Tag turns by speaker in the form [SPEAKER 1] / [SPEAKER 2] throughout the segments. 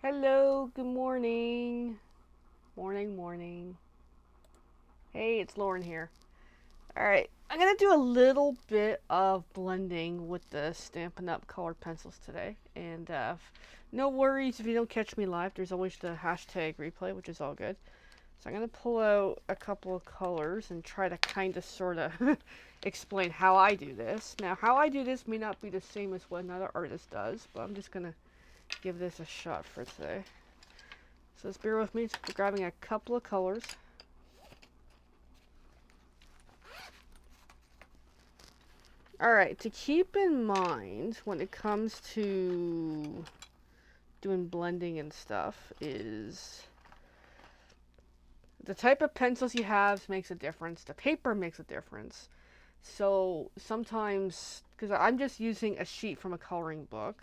[SPEAKER 1] Hello, good morning. Morning. Hey, it's Lauren here. Alright, I'm gonna do a little bit of blending with the Stampin' Up colored pencils today. And no worries if you don't catch me live, there's always the hashtag replay, which is all good. So I'm gonna pull out a couple of colors and try to kind of sort of explain how I do this. Now, how I do this may not be the same as what another artist does, but I'm just gonna give this a shot for today. So just bear with me. We're grabbing a couple of colors. Alright, to keep in mind when it comes to doing blending and stuff is the type of pencils you have makes a difference. The paper makes a difference. So sometimes, because I'm just using a sheet from a coloring book,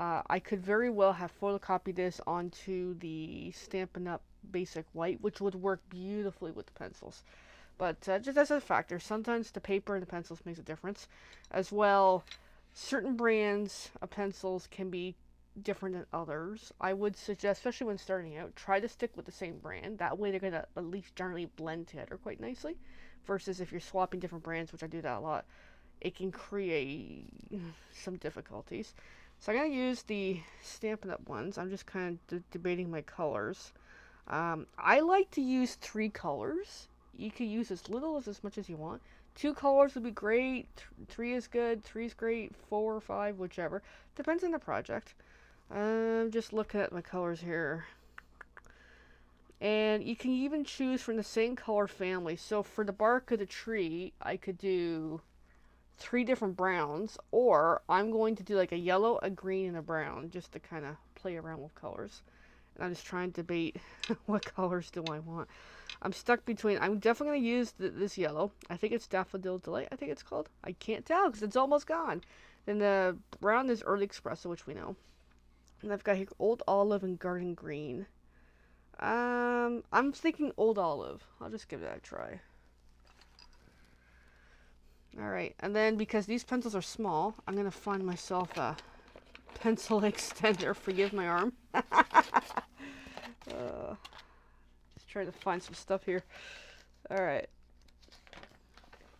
[SPEAKER 1] I could very well have photocopied this onto the Stampin' Up basic white, which would work beautifully with the pencils. But just as a factor, sometimes the paper and the pencils makes a difference. As well, certain brands of pencils can be different than others. I would suggest, especially when starting out, try to stick with the same brand. That way they're going to at least generally blend together quite nicely. Versus if you're swapping different brands, which I do that a lot, it can create some difficulties. So I'm going to use the Stampin' Up ones. I'm just kind of debating my colors. I like to use 3 colors. You can use as little as much as you want. 2 colors would be great. 3 is good. 3 is great. 4 or 5, whichever. Depends on the project. I'm just looking at my colors here. And you can even choose from the same color family. So for the bark of the tree, I could do 3 different browns. Or I'm going to do like a yellow, a green, and a brown. Just to kind of play around with colors. And I'm just trying to debate what colors do I want. I'm stuck between. I'm definitely going to use this yellow. I think it's Daffodil Delight, I think it's called. I can't tell because it's almost gone. Then the brown is Early Espresso, which we know. And I've got here Old Olive and Garden Green. I'm thinking Old Olive. I'll just give that a try. Alright, and then because these pencils are small, I'm going to find myself a pencil extender. Forgive my arm. Just trying to find some stuff here. Alright.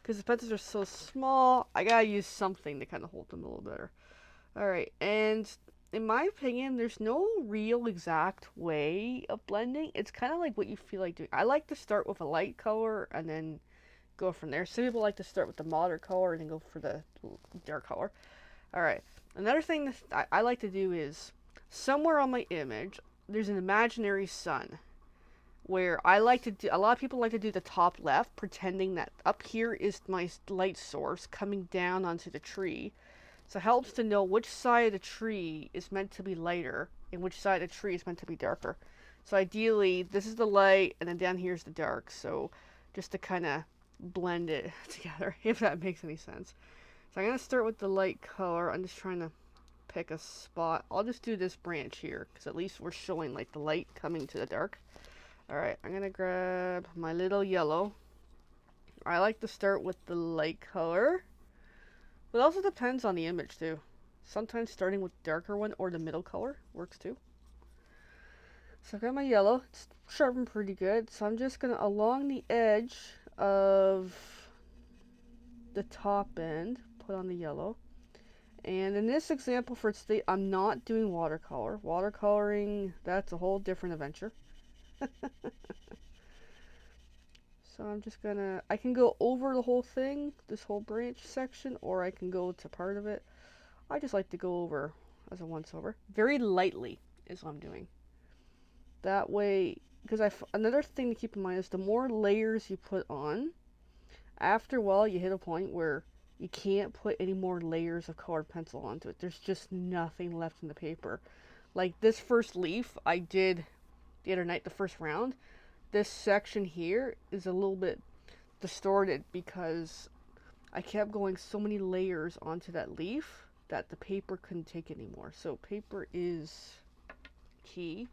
[SPEAKER 1] Because the pencils are so small, I gotta use something to kind of hold them a little better. Alright, and in my opinion, there's no real exact way of blending. It's kind of like what you feel like doing. I like to start with a light color and then go from there. Some people like to start with the moderate color and then go for the dark color. Alright, another thing that I like to do is somewhere on my image, there's an imaginary sun where I like to do, a lot of people like to do the top left, pretending that up here is my light source coming down onto the tree. So it helps to know which side of the tree is meant to be lighter and which side of the tree is meant to be darker. So ideally, this is the light and then down here is the dark. So just to kind of blend it together, if that makes any sense. So I'm going to start with the light color. I'm just trying to pick a spot. I'll just do this branch here because at least we're showing like the light coming to the dark. Alright, I'm going to grab my little yellow. I like to start with the light color. But it also depends on the image too. Sometimes starting with the darker one or the middle color works too. So I got my yellow. It's sharpened pretty good. So I'm just going to, along the edge of the top end, put on the yellow. And in this example for today, I'm not doing watercolor. Watercoloring, that's a whole different adventure. So I'm just gonna, I can go over the whole thing, this whole branch section, or I can go to part of it. I just like to go over as a once over. Very lightly is what I'm doing. That way, because another thing to keep in mind is the more layers you put on, after a while you hit a point where you can't put any more layers of colored pencil onto it. There's just nothing left in the paper. Like this first leaf I did the other night, the first round, this section here is a little bit distorted because I kept going so many layers onto that leaf that the paper couldn't take anymore. So paper is key.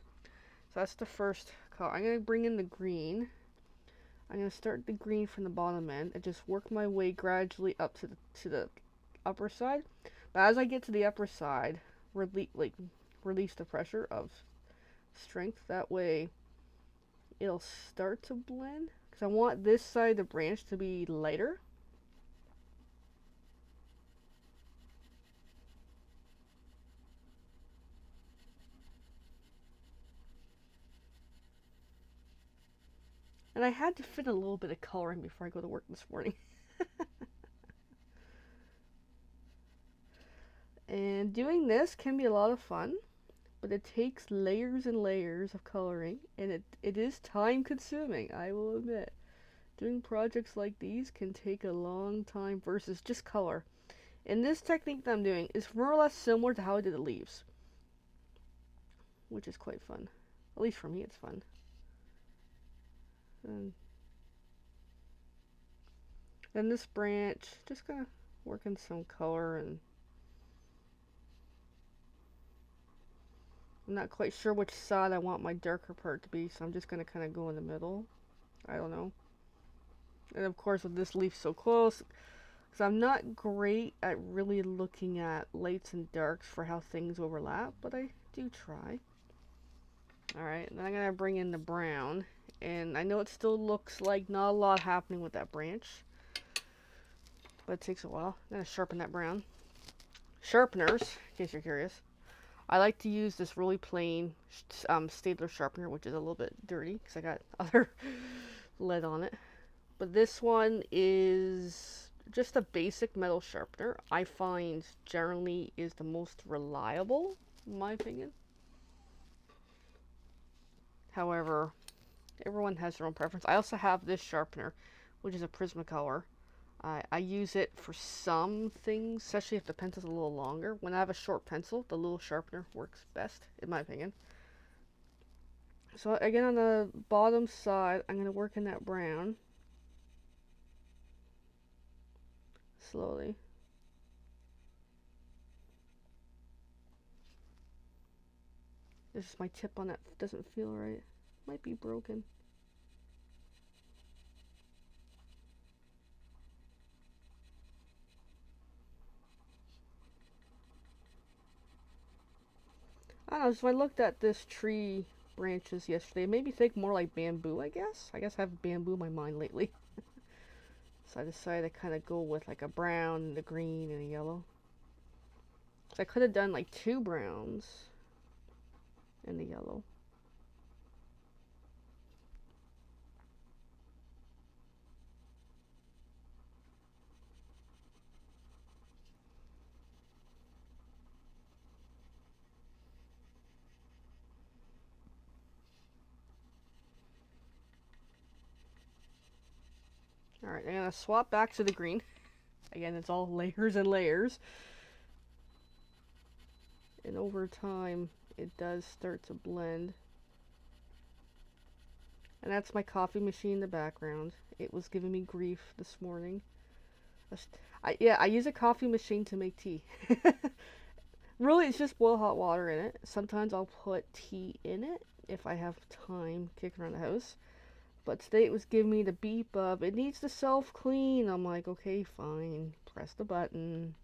[SPEAKER 1] So that's the first color. I'm going to bring in the green. I'm going to start the green from the bottom end and just work my way gradually up to the upper side. But as I get to the upper side, release the pressure of strength. That way it'll start to blend. Because I want this side of the branch to be lighter. And I had to fit a little bit of color in before I go to work this morning. And doing this can be a lot of fun, but it takes layers and layers of coloring, and it is time consuming, I will admit. Doing projects like these can take a long time versus just color. And this technique that I'm doing is more or less similar to how I did the leaves, which is quite fun. At least for me, it's fun. And then this branch, just gonna work in some color, and I'm not quite sure which side I want my darker part to be, so I'm just gonna kind of go in the middle. I don't know. And of course, with this leaf so close, because I'm not great at really looking at lights and darks for how things overlap, but I do try. Alright, then I'm going to bring in the brown, and I know it still looks like not a lot happening with that branch, but it takes a while. I'm going to sharpen that brown. Sharpeners, in case you're curious, I like to use this really plain Staedtler sharpener, which is a little bit dirty, because I got other lead on it. But this one is just a basic metal sharpener. I find generally is the most reliable, in my opinion. However, everyone has their own preference. I also have this sharpener, which is a Prismacolor. I use it for some things, especially if the pencil's a little longer. When I have a short pencil, the little sharpener works best, in my opinion. So again, on the bottom side, I'm going to work in that brown. Slowly. This is my tip on that. Doesn't feel right. Might be broken. I don't know, so I looked at this tree branches yesterday. It made me think more like bamboo, I guess. I guess I have bamboo in my mind lately. So I decided to kind of go with like a brown and a green and a yellow. So I could have done like 2 browns and a yellow. Alright, I'm going to swap back to the green. Again, it's all layers and layers. And over time, it does start to blend. And that's my coffee machine in the background. It was giving me grief this morning. I use a coffee machine to make tea. Really, it's just boil hot water in it. Sometimes I'll put tea in it if I have time kicking around the house. But today it was giving me the beep of, it needs to self-clean. I'm like, okay, fine. Press the button.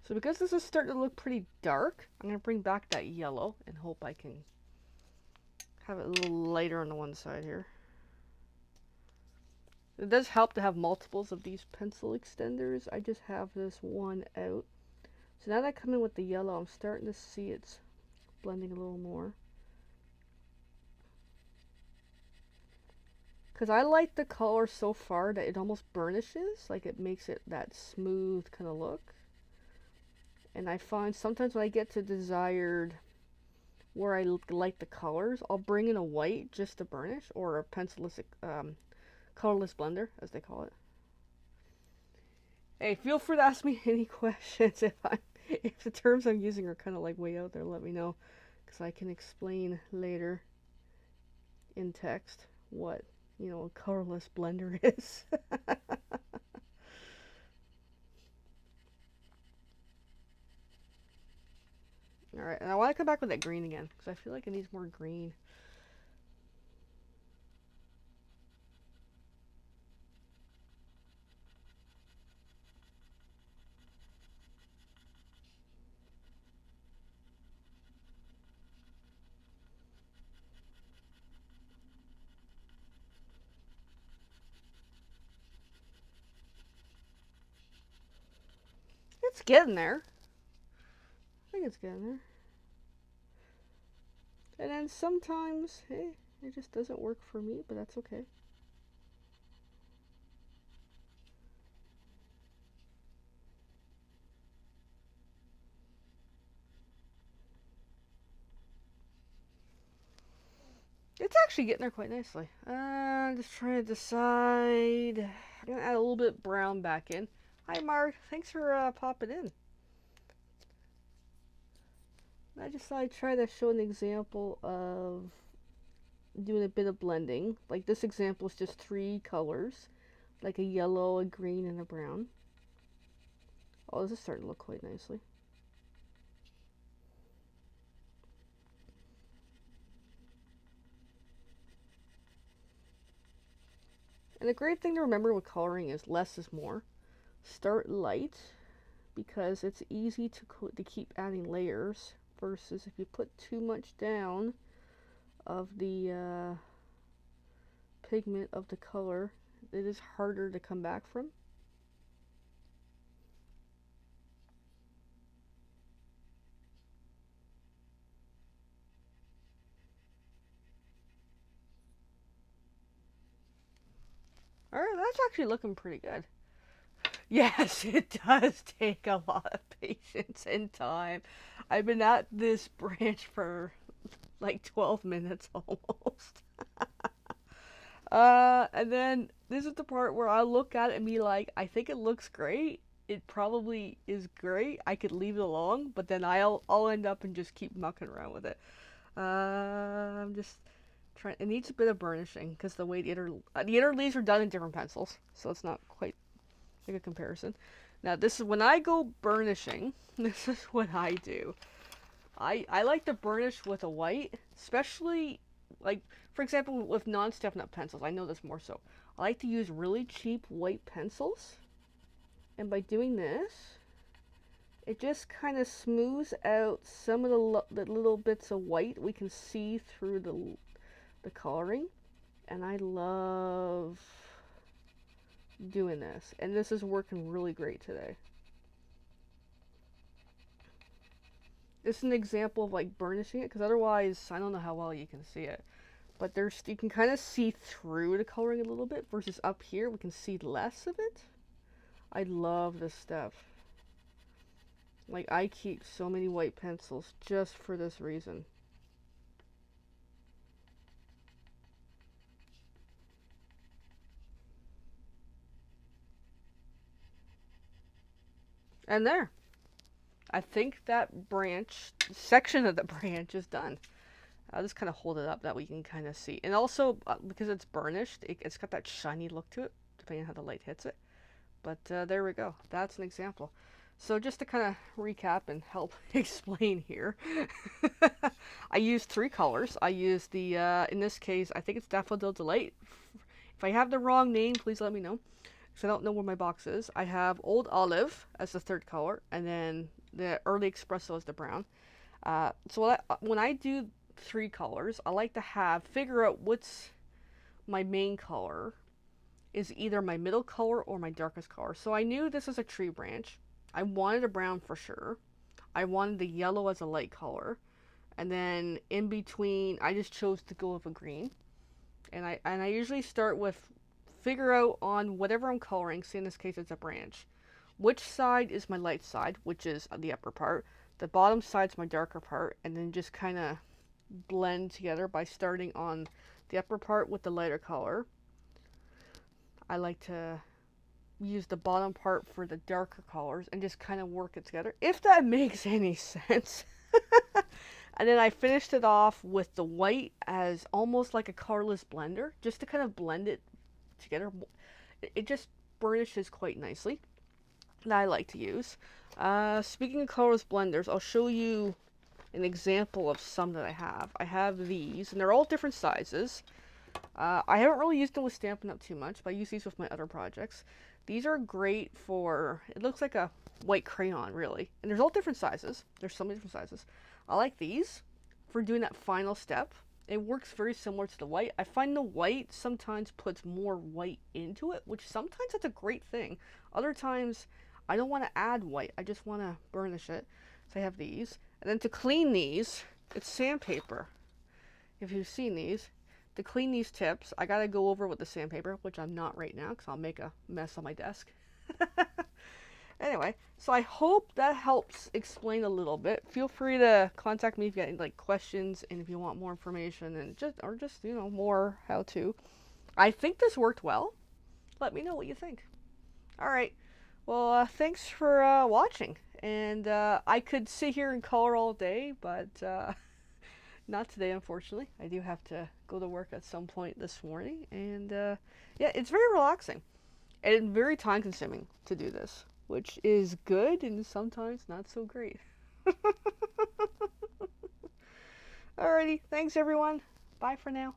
[SPEAKER 1] So because this is starting to look pretty dark, I'm going to bring back that yellow and hope I can have it a little lighter on the one side here. It does help to have multiples of these pencil extenders. I just have this one out. So now that I come in with the yellow, I'm starting to see it's blending a little more. Because I like the color so far that it almost burnishes, like it makes it that smooth kind of look. And I find sometimes when I get to desired where I like the colors, I'll bring in a white just to burnish, or a pencilless, colorless blender, as they call it. Hey, feel free to ask me any questions if the terms I'm using are kind of like way out there. Let me know, because I can explain later in text what a colorless blender is. Alright, and I want to come back with that green again, because I feel like it needs more green. it's getting there. I think it's getting there. And then sometimes, hey, it just doesn't work for me, but that's okay. It's actually getting there quite nicely. Just trying to decide. I'm gonna add a little bit brown back in. Hi, Mark. Thanks for popping in. I just thought I'd try to show an example of doing a bit of blending. Like this example is just 3 colors, like a yellow, a green, and a brown. Oh, this is starting to look quite nicely. And the great thing to remember with coloring is less is more. Start light because it's easy to keep adding layers versus if you put too much down of the pigment of the color, it is harder to come back from. Alright, that's actually looking pretty good. Yes, it does take a lot of patience and time. I've been at this branch for like 12 minutes almost. And then this is the part where I look at it and be like, I think it looks great. It probably is great. I could leave it alone, but then I'll end up and just keep mucking around with it. I'm just trying. It needs a bit of burnishing because the way the inner leaves are done in different pencils, so it's not quite like a comparison. Now this is when I go burnishing. This is what I do. I like to burnish with a white, especially like for example with non-Stampin' Up pencils. I know this more so. I like to use really cheap white pencils, and by doing this, it just kind of smooths out some of the little bits of white we can see through the coloring, and I love doing this, and this is working really great today. This is an example of like burnishing it, because otherwise I don't know how well you can see it, but you can kind of see through the coloring a little bit versus up here we can see less of it. I love this stuff. Like I keep so many white pencils just for this reason. And there. I think that section of the branch is done. I'll just kind of hold it up that we can kind of see. And also, because it's burnished, it's got that shiny look to it, depending on how the light hits it. But there we go. That's an example. So just to kind of recap and help explain here, I used 3 colors. I used the, in this case, I think it's Daffodil Delight. If I have the wrong name, please let me know, because I don't know where my box is. I have Old Olive as the 3rd color, and then the Early Espresso is the brown. So when I do 3 colors, I like to figure out what's my main color is either my middle color or my darkest color. So I knew this is a tree branch. I wanted a brown for sure. I wanted the yellow as a light color. And then in between, I just chose to go with a green. And I usually start with figure out on whatever I'm coloring, say in this case it's a branch, which side is my light side, which is the upper part. The bottom side's my darker part, and then just kind of blend together by starting on the upper part with the lighter color. I like to use the bottom part for the darker colors and just kind of work it together, if that makes any sense. And then I finished it off with the white as almost like a colorless blender, just to kind of blend it together. It just burnishes quite nicely, that I like to use. Speaking of colorless blenders, I'll show you an example of some that I have. I have these, and they're all different sizes. I haven't really used them with Stampin' Up too much, but I use these with my other projects. These are great for, it looks like a white crayon, really. And there's all different sizes. There's so many different sizes. I like these for doing that final step. It works very similar to the white. I find the white sometimes puts more white into it, which sometimes that's a great thing. Other times, I don't want to add white. I just want to burnish it. So I have these. And then to clean these, it's sandpaper. If you've seen these, to clean these tips, I got to go over with the sandpaper, which I'm not right now because I'll make a mess on my desk. Anyway, so I hope that helps explain a little bit. Feel free to contact me if you got any like questions and if you want more information and just you know, more how to. I think this worked well. Let me know what you think. All right. Well, thanks for watching. And I could sit here and color all day, but not today, unfortunately. I do have to go to work at some point this morning. And yeah, it's very relaxing and very time consuming to do this, which is good and sometimes not so great. Alrighty, thanks everyone. Bye for now.